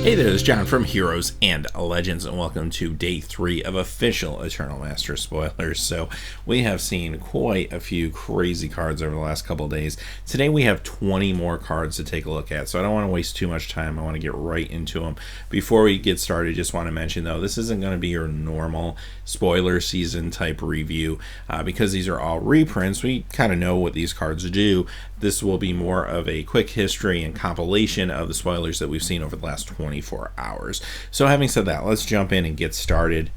Hey there, it's John from Heroes and Legends, and welcome to day 3 of official Eternal Master spoilers. So we have seen quite a few crazy cards over the last couple of days. Today we have 20 more cards to take a look at, so I don't want to waste too much time. I want to get right into them. Before we get started, just want to mention though, this isn't going to be your normal spoiler season type review because these are all reprints. We kind of know what these cards do. This will be more of a quick history and compilation of the spoilers that we've seen over the last 24 hours. So having said that, let's jump in and get started.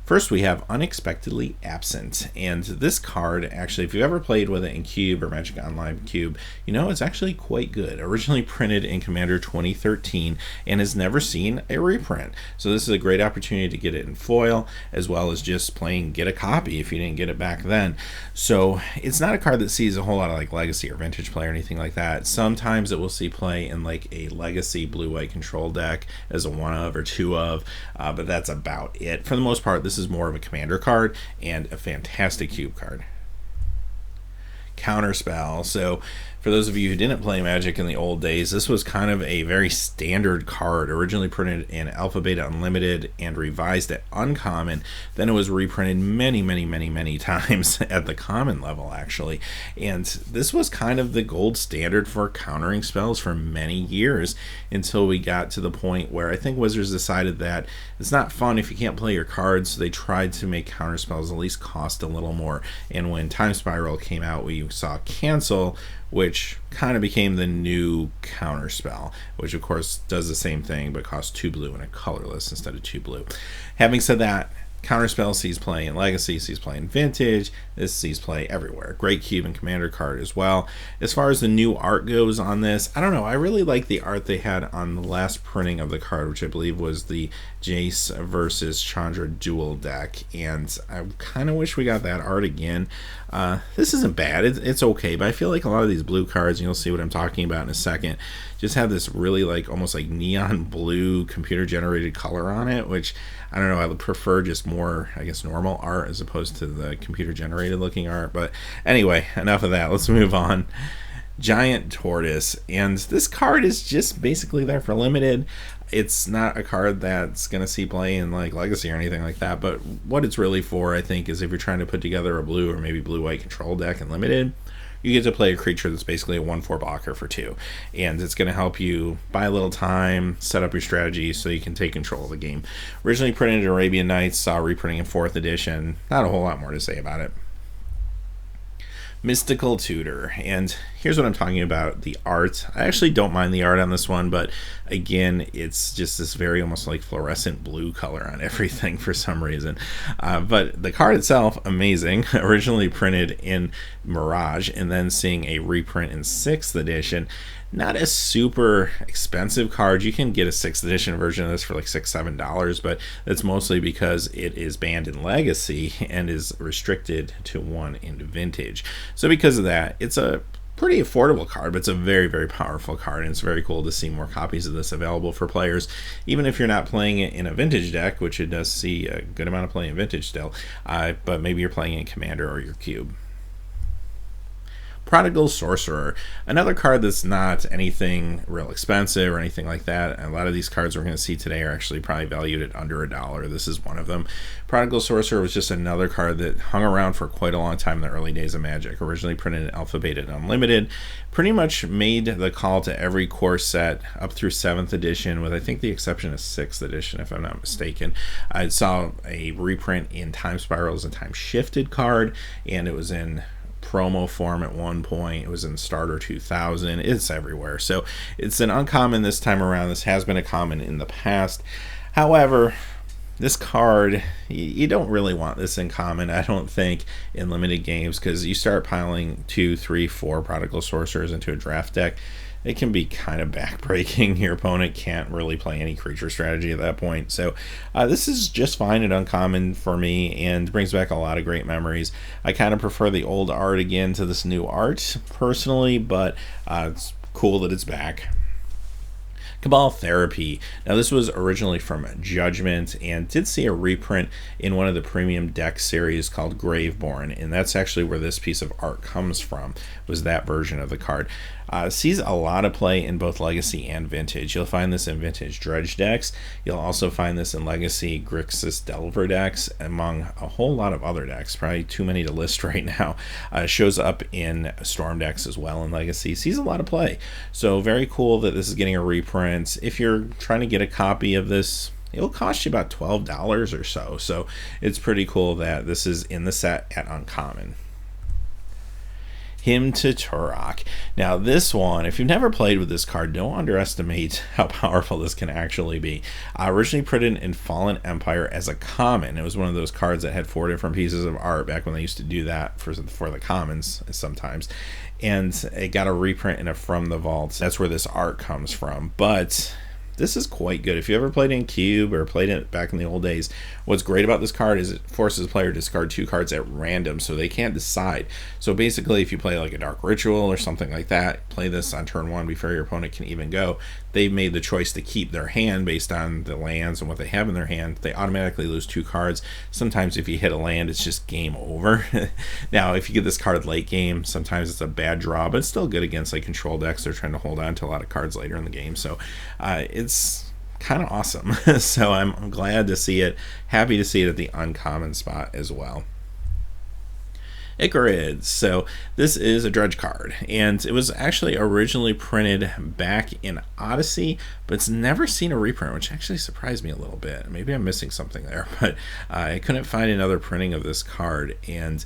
First, we have Unexpectedly Absent, and this card, actually, if you've ever played with it in Cube or Magic Online Cube, you know it's actually quite good. Originally printed in Commander 2013 and has never seen a reprint. So this is a great opportunity to get it in foil, as well as just plain get a copy if you didn't get it back then. So it's not a card that sees a whole lot of like Legacy or Vintage play or anything like that. Sometimes it will see play in like a Legacy blue-white control deck as a one of or two of, but that's about it. For the most part, this is more of a commander card and a fantastic cube card. Counterspell. So for those of you who didn't play Magic in the old days, this was kind of a very standard card, originally printed in Alpha Beta Unlimited and revised at Uncommon. Then it was reprinted many times at the common level, actually. And this was kind of the gold standard for countering spells for many years until we got to the point where I think Wizards decided that it's not fun if you can't play your cards, so they tried to make counter spells at least cost a little more. And when Time Spiral came out, we saw Cancel, which kind of became the new Counterspell, which of course does the same thing but costs 2 blue and a colorless instead of 2 blue. Having said that, Counterspell sees play in Legacy, sees play in Vintage, this sees play everywhere. Great cube and commander card as well. As far as the new art goes on this, I don't know, I really like the art they had on the last printing of the card, which I believe was the Jace versus Chandra dual deck, and I kind of wish we got that art again. This isn't bad, it's okay, but I feel like a lot of these blue cards, and you'll see what I'm talking about in a second, just have this really like almost like neon blue computer generated color on it, which I don't know, I would prefer just more, I guess, normal art as opposed to the computer generated looking art. But anyway, enough of that, let's move on. Giant Tortoise, and this card is just basically there for limited. It's not a card that's going to see play in like Legacy or anything like that, but what it's really for, I think, is if you're trying to put together a blue or maybe blue-white control deck in limited, you get to play a creature that's basically a 1/4 blocker for 2, and it's going to help you buy a little time, set up your strategy so you can take control of the game. Originally printed in Arabian Nights, saw reprinting in 4th edition. Not a whole lot more to say about it. Mystical Tutor, and here's what I'm talking about, the art. I actually don't mind the art on this one, but again, it's just this very almost like fluorescent blue color on everything for some reason. But the card itself, amazing. Originally printed in Mirage and then seeing a reprint in 6th edition. Not a super expensive card. You can get a 6th edition version of this for like $6-7, but that's mostly because it is banned in Legacy and is restricted to 1 in Vintage. So because of that, it's a pretty affordable card, but it's a very powerful card, and it's very cool to see more copies of this available for players, even if you're not playing it in a Vintage deck, which it does see a good amount of play in Vintage still, but maybe you're playing in Commander or your Cube. Prodigal Sorcerer, another card that's not anything real expensive or anything like that. A lot of these cards we're going to see today are actually probably valued at under $1. This is one of them. Prodigal Sorcerer was just another card that hung around for quite a long time in the early days of Magic. Originally printed in Alpha Beta Unlimited, pretty much made the call to every core set up through 7th edition, with I think the exception of 6th edition, if I'm not mistaken. I saw a reprint in Time Spiral as a time shifted card, and it was in promo form at one point. It was in Starter 2000. It's everywhere. So it's an uncommon this time around. This has been a common in the past. However, this card, you don't really want this in common, I don't think, in limited games, because you start piling 2, 3, 4 Prodigal Sorcerers into a draft deck. It can be kind of backbreaking. Your opponent can't really play any creature strategy at that point. So this is just fine and uncommon for me, and brings back a lot of great memories. I kind of prefer the old art again to this new art personally, but it's cool that it's back. Cabal Therapy. Now this was originally from Judgment and did see a reprint in one of the premium deck series called Graveborn, and that's actually where this piece of art comes from, was that version of the card. Sees a lot of play in both Legacy and Vintage. You'll find this in Vintage Dredge decks. You'll also find this in Legacy Grixis Delver decks, among a whole lot of other decks. Probably too many to list right now. Shows up in Storm decks as well in Legacy. Sees a lot of play. So very cool that this is getting a reprint. If you're trying to get a copy of this, it'll cost you about $12 or so. So it's pretty cool that this is in the set at Uncommon. Hymn to Taroc. Now this one, if you've never played with this card, don't underestimate how powerful this can actually be. Originally printed in Fallen Empire as a common. It was one of those cards that had 4 different pieces of art back when they used to do that for the commons sometimes. And it got a reprint in a From the Vault. That's where this art comes from. But this is quite good. If you ever played in Cube or played it back in the old days, what's great about this card is it forces the player to discard 2 cards at random, so they can't decide. So basically, if you play like a Dark Ritual or something like that, play this on turn 1 before your opponent can even go, they've made the choice to keep their hand based on the lands and what they have in their hand. They automatically lose 2 cards. Sometimes if you hit a land, it's just game over. Now, if you get this card late game, sometimes it's a bad draw, but it's still good against like control decks. They're trying to hold on to a lot of cards later in the game. So it's kind of awesome. So I'm glad to see it. Happy to see it at the uncommon spot as well. Ichorids. So this is a Dredge card, and it was actually originally printed back in Odyssey, but it's never seen a reprint, which actually surprised me a little bit. Maybe I'm missing something there, but I couldn't find another printing of this card, and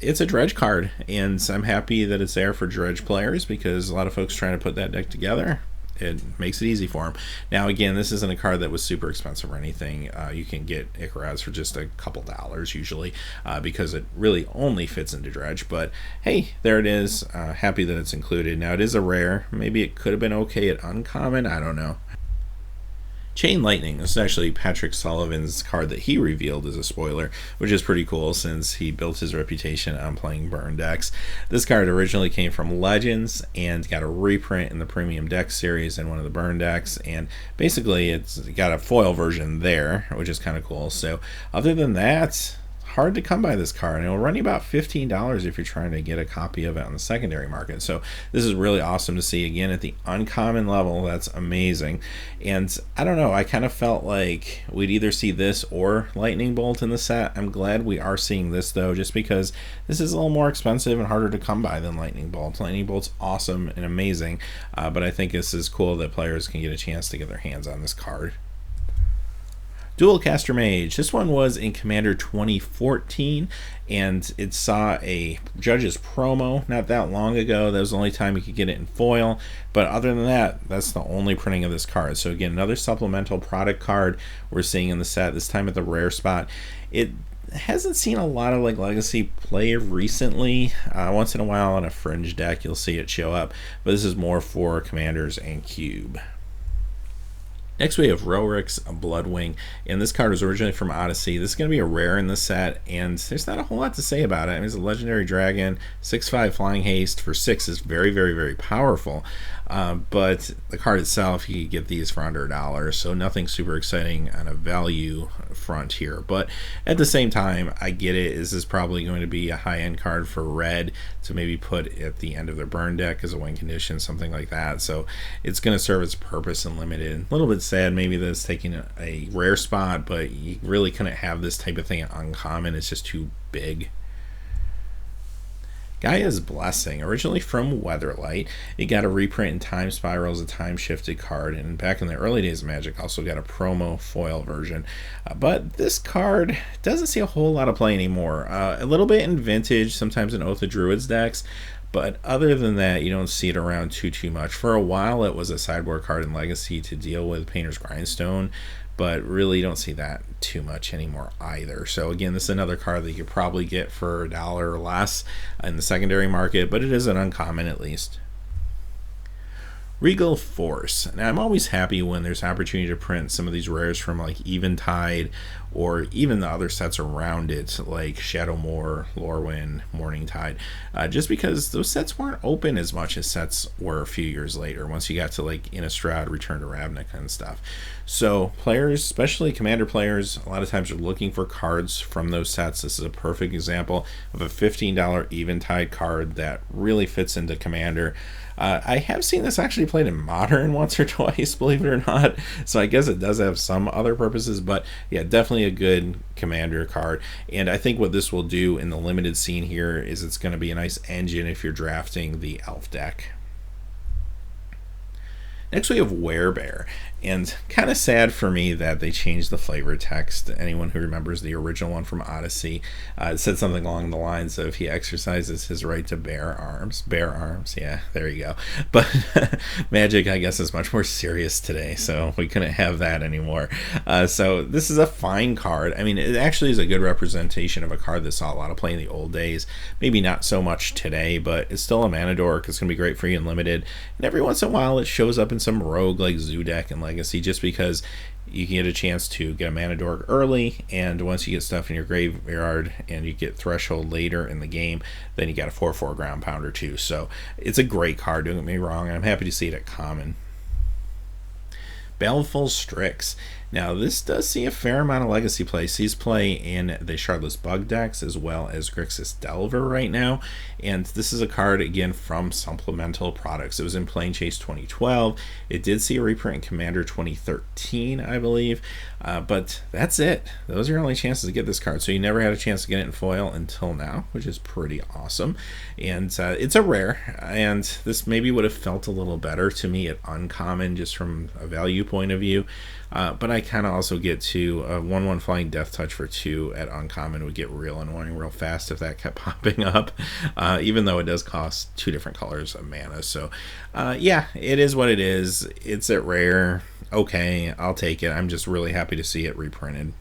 it's a Dredge card, and I'm happy that it's there for Dredge players because a lot of folks trying to put that deck together. It makes it easy for them. Now, again, this isn't a card that was super expensive or anything. You can get Ichorids for just a couple dollars usually because it really only fits into Dredge. But hey, there it is. Happy that it's included. Now, it is a rare. Maybe it could have been okay at uncommon. I don't know. Chain Lightning. This is actually Patrick Sullivan's card that he revealed as a spoiler, which is pretty cool since he built his reputation on playing burn decks. This card originally came from Legends and got a reprint in the Premium Deck series in one of the burn decks, and basically it's got a foil version there, which is kind of cool. So other than that, hard to come by this card, and it'll run you about $15 if you're trying to get a copy of it on the secondary market. So this is really awesome to see again at the uncommon level. That's amazing. And I don't know, I kind of felt like we'd either see this or Lightning Bolt in the set. I'm glad we are seeing this though, just because this is a little more expensive and harder to come by than Lightning Bolt. Lightning Bolt's awesome and amazing, but I think this is cool that players can get a chance to get their hands on this card. Dual Caster Mage. This one was in Commander 2014, and it saw a Judge's promo not that long ago. That was the only time you could get it in foil, but other than that, that's the only printing of this card. So again, another supplemental product card we're seeing in the set, this time at the rare spot. It hasn't seen a lot of like Legacy play recently. Once in a while on a Fringe deck, you'll see it show up, but this is more for Commanders and Cube. Next we have Rorik's Bloodwing, and this card was originally from Odyssey. This is going to be a rare in the set, and there's not a whole lot to say about it. I mean, it's a legendary dragon, 6/5 flying haste for 6 is very, very, very powerful. But the card itself, you can get these for under $1, so nothing super exciting on a value front here. But at the same time, I get it. This is probably going to be a high-end card for red to maybe put at the end of their burn deck as a win condition, something like that. So it's going to serve its purpose in limited. A little bit sad maybe that it's taking a rare spot, but you really couldn't have this type of thing at uncommon. It's just too big. Gaia's Blessing, originally from Weatherlight. It got a reprint in Time Spiral as a time-shifted card, and back in the early days of Magic also got a promo foil version. But this card doesn't see a whole lot of play anymore. A little bit in Vintage, sometimes in Oath of Druids decks, but other than that, you don't see it around too much. For a while, it was a sideboard card in Legacy to deal with Painter's Grindstone, but really don't see that too much anymore either. So again, this is another card that you could probably get for $1 or less in the secondary market, but it is an uncommon at least. Regal Force. Now, I'm always happy when there's opportunity to print some of these rares from like Eventide or even the other sets around it, like Shadowmoor, Lorwyn, Morningtide, just because those sets weren't open as much as sets were a few years later, once you got to like Innistrad, Return to Ravnica and stuff. So players, especially Commander players, a lot of times are looking for cards from those sets. This is a perfect example of a $15 Eventide card that really fits into Commander. I have seen this actually played in Modern once or twice, believe it or not, so I guess it does have some other purposes, but yeah, definitely a good commander card. And I think what this will do in the limited scene here is it's going to be a nice engine if you're drafting the elf deck. Next we have Werebear, and kind of sad for me that they changed the flavor text. Anyone who remembers the original one from Odyssey, it said something along the lines of he exercises his right to bear arms. Bear arms, yeah, there you go. But Magic, I guess, is much more serious today, so we couldn't have that anymore. So this is a fine card. I mean, it actually is a good representation of a card that saw a lot of play in the old days. Maybe not so much today, but it's still a mana dork. It's going to be great for you in limited. And every once in a while, it shows up in some rogue like Zoo deck and Legacy, just because you can get a chance to get a mana dork early, and once you get stuff in your graveyard and you get Threshold later in the game, then you got a 4/4 ground pounder too. So it's a great card, don't get me wrong, and I'm happy to see it at common. Balfeful Strix. Now, this does see a fair amount of Legacy play. Sees play in the Shardless Bug decks as well as Grixis Delver right now. And this is a card, again, from Supplemental Products. It was in Plane Chase 2012. It did see a reprint in Commander 2013, I believe. But that's it. Those are your only chances to get this card. So you never had a chance to get it in foil until now, which is pretty awesome. And it's a rare. And this maybe would have felt a little better to me at Uncommon, just from a value point of view. But I kind of also get to a 1/1 Flying Death Touch for 2 at Uncommon would get real annoying real fast if that kept popping up, even though it does cost 2 different colors of mana. So yeah, it is what it is. It's at rare. Okay, I'll take it. I'm just really happy to see it reprinted.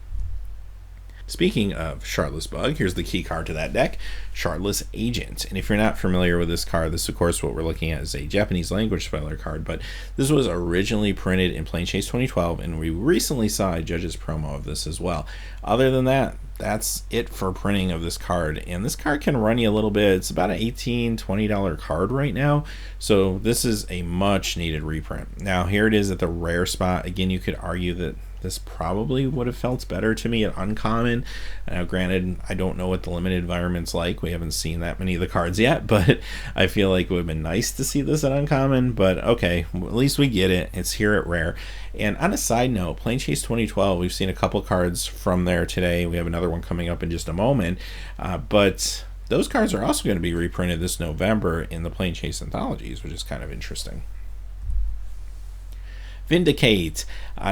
Speaking of Shardless Bug, here's the key card to that deck, Sharlas Agent. And if you're not familiar with this card, this, of course, what we're looking at is a Japanese language speller card, but this was originally printed in Plane Chase 2012, and we recently saw a Judge's promo of this as well. Other than that, that's it for printing of this card, and this card can run you a little bit. It's about an $18, $20 card right now, so this is a much needed reprint. Now, here it is at the rare spot. Again, you could argue that this probably would have felt better to me at Uncommon. Now, granted, I don't know what the limited environment's like. We haven't seen that many of the cards yet, but I feel like it would have been nice to see this at Uncommon. But okay, at least we get it. It's here at rare. And on a side note, Plane Chase 2012, we've seen a couple cards from there today. We have another one coming up in just a moment. But those cards are also going to be reprinted this November in the Plane Chase anthologies, which is kind of interesting. Vindicate.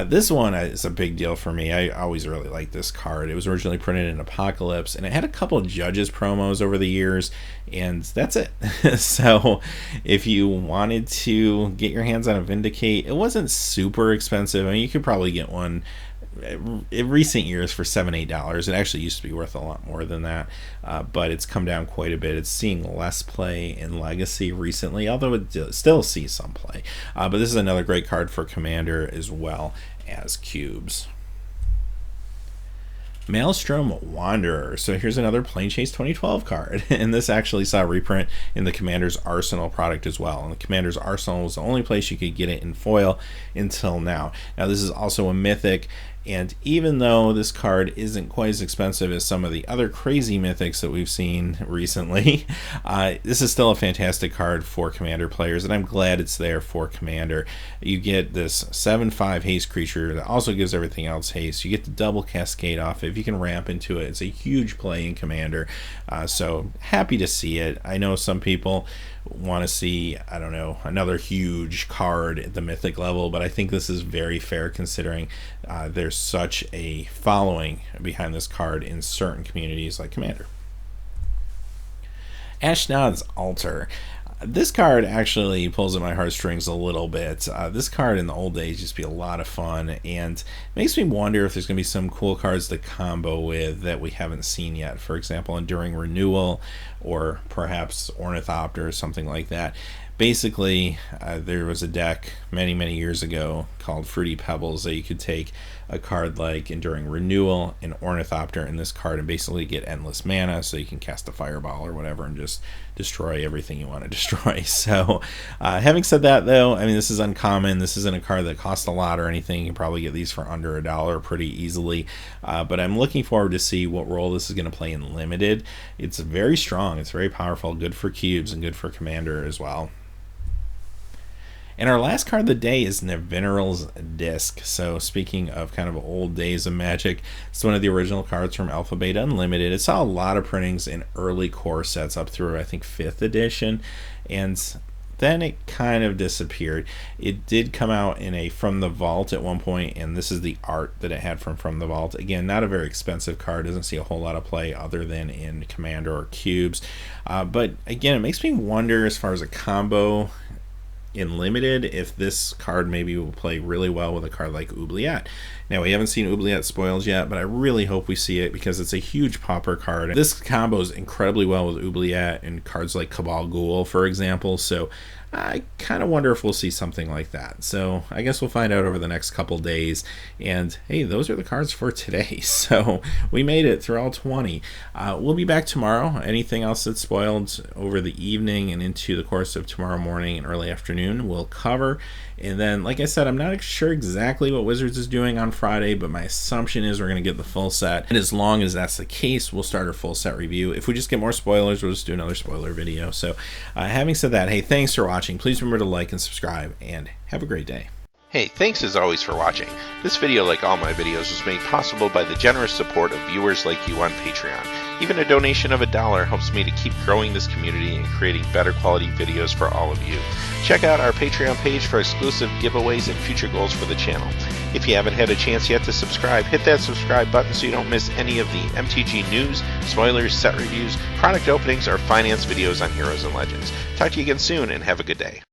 This one is a big deal for me. I always really liked this card. It was originally printed in Apocalypse, and it had a couple of Judges promos over the years, and that's it. So if you wanted to get your hands on a Vindicate, it wasn't super expensive. I mean, you could probably get one in recent years for $7-8. It actually used to be worth a lot more than that, but it's come down quite a bit. It's seeing less play in Legacy recently, although it still sees some play. But this is another great card for Commander as well as cubes. Maelstrom Wanderer. So here's another Plane Chase 2012 card, and this actually saw a reprint in the Commander's Arsenal product as well. And the Commander's Arsenal was the only place you could get it in foil until now. Now this is also a Mythic, and even though this card isn't quite as expensive as some of the other crazy Mythics that we've seen recently, this is still a fantastic card for Commander players, and I'm glad it's there for Commander. You get this 7/5 haste creature that also gives everything else haste. You get the double cascade off it. If you can ramp into it, it's a huge play in Commander. So happy to see it. I know some people want to see, I don't know, another huge card at the Mythic level, but I think this is very fair considering there's such a following behind this card in certain communities like Commander. Ashnod's Altar. This card actually pulls at my heartstrings a little bit. This card in the old days used to be a lot of fun, and makes me wonder if there's going to be some cool cards to combo with that we haven't seen yet. For example, Enduring Renewal, or perhaps Ornithopter or something like that. Basically, there was a deck many years ago called Fruity Pebbles that you could take a card like Enduring Renewal and Ornithopter in this card and basically get endless mana, so you can cast a Fireball or whatever and just destroy everything you want to destroy. So having said that, though, I mean, this is uncommon. This isn't a card that costs a lot or anything. You can probably get these for under $1 pretty easily, but I'm looking forward to see what role this is going to play in Limited. It's very strong. It's very powerful, good for cubes and good for Commander as well. And our last card of the day is Nevinyrral's Disc. So speaking of kind of old days of Magic, it's one of the original cards from Alpha Beta Unlimited. It saw a lot of printings in early core sets up through, I think, 5th edition, and then it kind of disappeared. It did come out in a From the Vault at one point, and this is the art that it had from the Vault. Again, not a very expensive card, doesn't see a whole lot of play other than in Commander or Cubes. But again, it makes me wonder as far as a combo in Limited, if this card maybe will play really well with a card like Oubliette. Now, we haven't seen Oubliette spoils yet, but I really hope we see it because it's a huge popper card. This combos incredibly well with Oubliette and cards like Cabal Ghoul, for example, so I kind of wonder if we'll see something like that. So I guess we'll find out over the next couple days. And hey, those are the cards for today. So we made it through all 20. We'll be back tomorrow. Anything else that's spoiled over the evening and into the course of tomorrow morning and early afternoon, we'll cover. And then, like I said, I'm not sure exactly what Wizards is doing on Friday, but my assumption is we're going to get the full set. And as long as that's the case, we'll start our full set review. If we just get more spoilers, we'll just do another spoiler video. So having said that, hey, thanks for watching. Please remember to like and subscribe, and have a great day. Hey, thanks as always for watching. This video, like all my videos, was made possible by the generous support of viewers like you on Patreon. Even a donation of $1 helps me to keep growing this community and creating better quality videos for all of you. Check out our Patreon page for exclusive giveaways and future goals for the channel. If you haven't had a chance yet to subscribe, hit that subscribe button so you don't miss any of the MTG news, spoilers, set reviews, product openings, or finance videos on Heroes and Legends. Talk to you again soon, and have a good day.